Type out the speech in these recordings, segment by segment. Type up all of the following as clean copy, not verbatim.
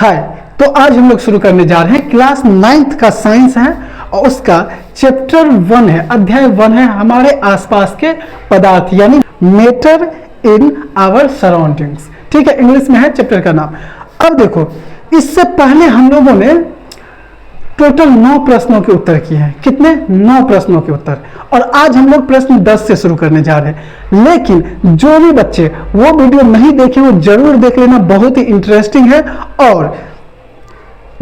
हाय, तो आज हम लोग शुरू करने जा रहे हैं क्लास 9th का साइंस है और उसका चैप्टर 1 है, अध्याय 1 है हमारे आसपास के पदार्थ यानी मैटर इन आवर सराउंडिंग्स। ठीक है, इंग्लिश में है चैप्टर का नाम। अब देखो, इससे पहले हम लोगों ने टोटल 9 प्रश्नों के उत्तर किए हैं। कितने? 9 प्रश्नों के उत्तर। और आज हम लोग प्रश्न 10 से शुरू करने जा रहे हैं। लेकिन जो भी बच्चे वो वीडियो नहीं देखे वो जरूर देख लेना, बहुत ही इंटरेस्टिंग है। और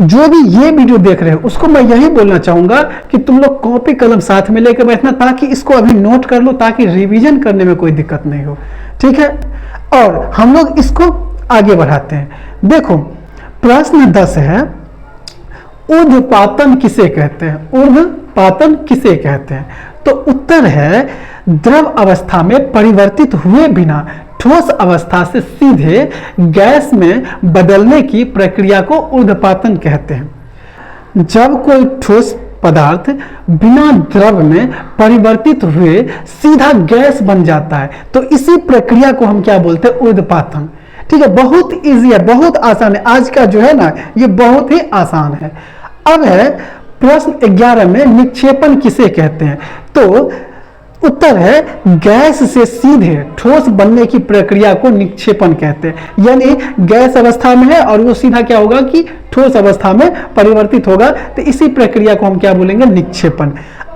जो भी ये वीडियो देख रहे हैं उसको मैं यही बोलना चाहूंगा कि तुम लोग कॉपी कलम साथ में लेकर बैठना, ताकि इसको अभी नोट कर लो, ताकि रिवीजन करने में कोई दिक्कत नहीं हो। ठीक है, और हम लोग इसको आगे बढ़ाते हैं। देखो, प्रश्न 10 है, ऊर्ध्वपातन किसे कहते हैं? ऊर्ध्वपातन किसे कहते हैं? तो उत्तर है, द्रव अवस्था में परिवर्तित हुए बिना ठोस अवस्था से सीधे गैस में बदलने की प्रक्रिया को ऊर्ध्वपातन कहते हैं। जब कोई ठोस पदार्थ बिना द्रव में परिवर्तित हुए सीधा गैस बन जाता है तो इसी प्रक्रिया को हम क्या बोलते हैं? ऊर्ध्वपातन। ठीक है, बहुत इजी है, बहुत आसान है। आज का जो है ना, ये बहुत ही आसान है। अब है प्रश्न 11 में, निक्षेपण किसे कहते हैं? तो उत्तर है, गैस से सीधे ठोस बनने की प्रक्रिया को निक्षेपण कहते हैं। यानी गैस अवस्था में है और वो सीधा क्या होगा कि ठोस अवस्था में परिवर्तित होगा, तो इसी प्रक्रिया को हम क्या बोलेंगे? निक्षेपण।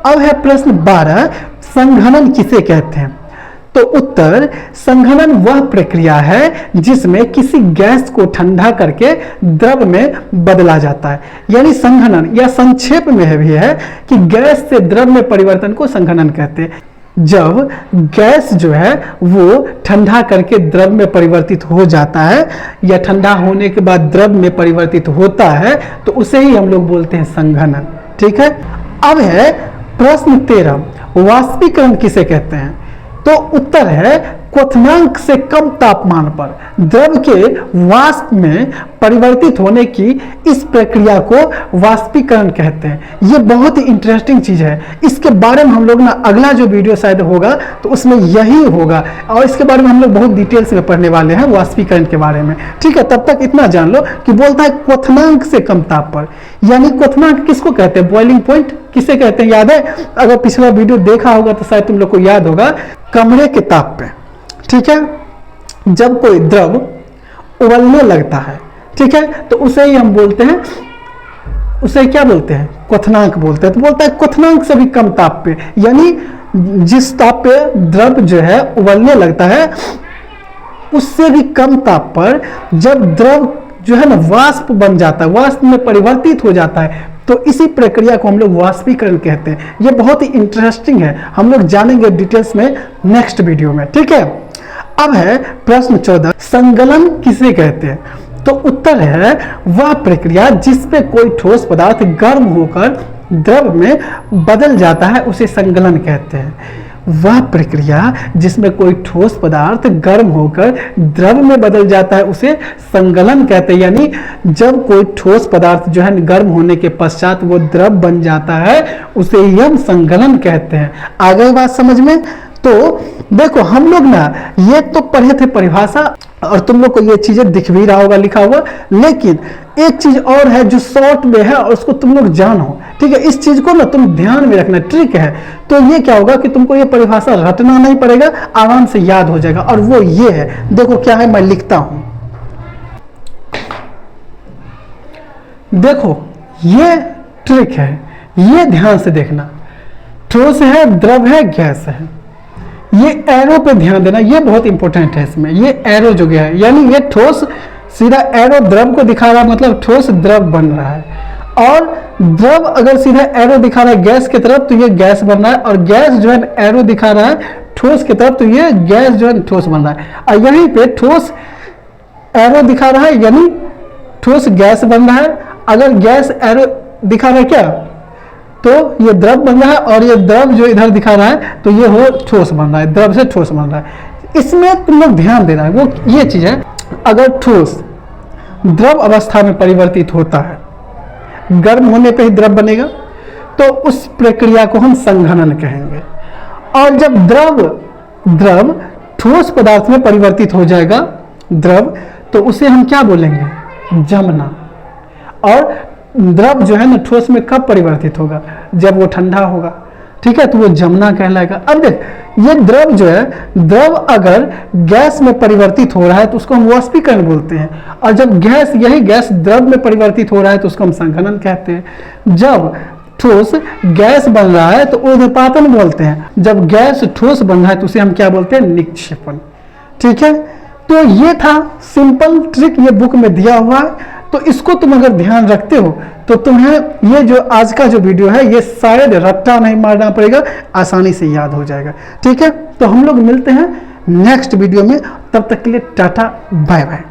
अब है प्रश्न 12, संघनन किसे कहते हैं? तो उत्तर, संघनन वह प्रक्रिया है जिसमें किसी गैस को ठंडा करके द्रव में बदला जाता है। यानी संघनन या संक्षेप में भी है कि गैस से द्रव में परिवर्तन को संघनन कहते हैं। जब गैस जो है वो ठंडा करके द्रव में परिवर्तित हो जाता है या ठंडा होने के बाद द्रव में परिवर्तित होता है तो उसे ही हम लोग बोलते हैं संघनन। ठीक है, अब है प्रश्न 13, वाष्पीकरण किसे कहते हैं? तो उत्तर है, क्वथनांक से कम तापमान पर द्रव के वाष्प में परिवर्तित होने की इस प्रक्रिया को वाष्पीकरण कहते हैं। ये बहुत ही इंटरेस्टिंग चीज है। इसके बारे में हम लोग ना अगला जो वीडियो शायद होगा तो उसमें यही होगा और इसके बारे में हम लोग बहुत डिटेल्स में पढ़ने वाले हैं वाष्पीकरण के बारे में। ठीक है, तब तक इतना जान लो कि बोलता है क्वथनांक से कम ताप पर। यानी क्वथनांक किसको कहते हैं? बॉइलिंग पॉइंट किसे कहते हैं? याद है? अगर पिछला वीडियो देखा होगा तो शायद तुम लोग को याद होगा, कमरे के ताप पे। ठीक है, जब कोई द्रव उबलने लगता है, ठीक है, तो उसे ही हम बोलते हैं, उसे क्या बोलते हैं? क्वथनांक बोलते हैं। तो बोलता है क्वथनांक से भी कम ताप पे, यानी जिस ताप पे द्रव जो है उबलने लगता है उससे भी कम ताप पर जब द्रव जो है ना वाष्प बन जाता है, वाष्प में परिवर्तित हो जाता है, तो इसी प्रक्रिया को हम लोग वाष्पीकरण कहते हैं। ये बहुत ही इंटरेस्टिंग है, हम लोग जानेंगे डिटेल्स में नेक्स्ट वीडियो में। ठीक है, अब है प्रश्न 14, संगलन किसे कहते हैं? तो उत्तर है, वह प्रक्रिया जिसमें कोई ठोस पदार्थ गर्म होकर द्रव में बदल जाता है उसे संगलन कहते हैं। वह प्रक्रिया जिसमें कोई ठोस पदार्थ गर्म होकर द्रव में बदल जाता है उसे संगलन कहते हैं। यानी जब कोई ठोस पदार्थ जो है गर्म होने के पश्चात वो द्रव बन जाता है उसे ही हम संगलन कहते हैं। आ गई बात समझ में? तो देखो, हम लोग ना ये तो पढ़े थे परिभाषा और तुम लोग को ये चीजें दिख भी रहा होगा लिखा हुआ, लेकिन एक चीज और है जो शॉर्ट में है और उसको तुम लोग जानो। ठीक है, इस चीज को ना तुम ध्यान में रखना, ट्रिक है। तो ये क्या होगा कि तुमको ये परिभाषा रटना नहीं पड़ेगा, आराम से याद हो जाएगा। और वो ये है, देखो क्या है, मैं लिखता हूं। देखो, ये ट्रिक है, ये ध्यान से देखना। ठोस है, द्रव है, गैस है। ये एरो पे ध्यान देना, ये बहुत इंपॉर्टेंट है। इसमें ये एरो जो गया है, यानी ये ठोस सीधा एरो द्रव को दिखा रहा है, मतलब ठोस द्रव बन रहा है। और द्रव अगर सीधा एरो दिखा रहा है गैस की तरफ तो ये गैस बन रहा है, और गैस जो है एरो दिखा रहा है ठोस की तरफ तो ये गैस जो है ठोस बन रहा है। और यहीं पे ठोस एरो दिखा रहा है यानी ठोस गैस बन रहा है। अगर गैस एरो दिखा रहा है क्या, तो ये द्रव बन रहा है, और ये द्रव जो इधर दिखा रहा है तो ये हो ठोस बन रहा है, द्रव से ठोस बन रहा है। इसमें तुम लोग ध्यान देना है, वो ये चीज है, अगर ठोस द्रव अवस्था में परिवर्तित होता है, गर्म होने पे ही द्रव बनेगा, तो उस प्रक्रिया को हम संघनन कहेंगे। और जब द्रव ठोस पदार्थ में परिवर्तित हो जाएगा द्रव, तो उसे हम क्या बोलेंगे? जमना। और द्रव जो है ना ठोस में कब परिवर्तित होगा, जब वो ठंडा होगा, ठीक है, तो वो जमना कहलाएगा। अब देख ये द्रव जो है, द्रव अगर गैस में परिवर्तित हो रहा है तो उसको हम वाष्पीकरण बोलते हैं, और जब यही गैस द्रव में परिवर्तित हो रहा है तो उसको हम संघनन कहते हैं। जब ठोस गैस बन रहा है तो ऊर्ध्वपातन बोलते हैं, जब गैस ठोस बन रहा है तो उसे हम क्या बोलते हैं, निक्षेपण। ठीक है, तो ये था सिंपल ट्रिक, ये बुक में दिया हुआ है, तो इसको तुम अगर ध्यान रखते हो तो तुम्हें ये जो आज का जो वीडियो है ये शायद रट्टा नहीं मारना पड़ेगा, आसानी से याद हो जाएगा। ठीक है, तो हम लोग मिलते हैं नेक्स्ट वीडियो में, तब तक के लिए टाटा बाय बाय।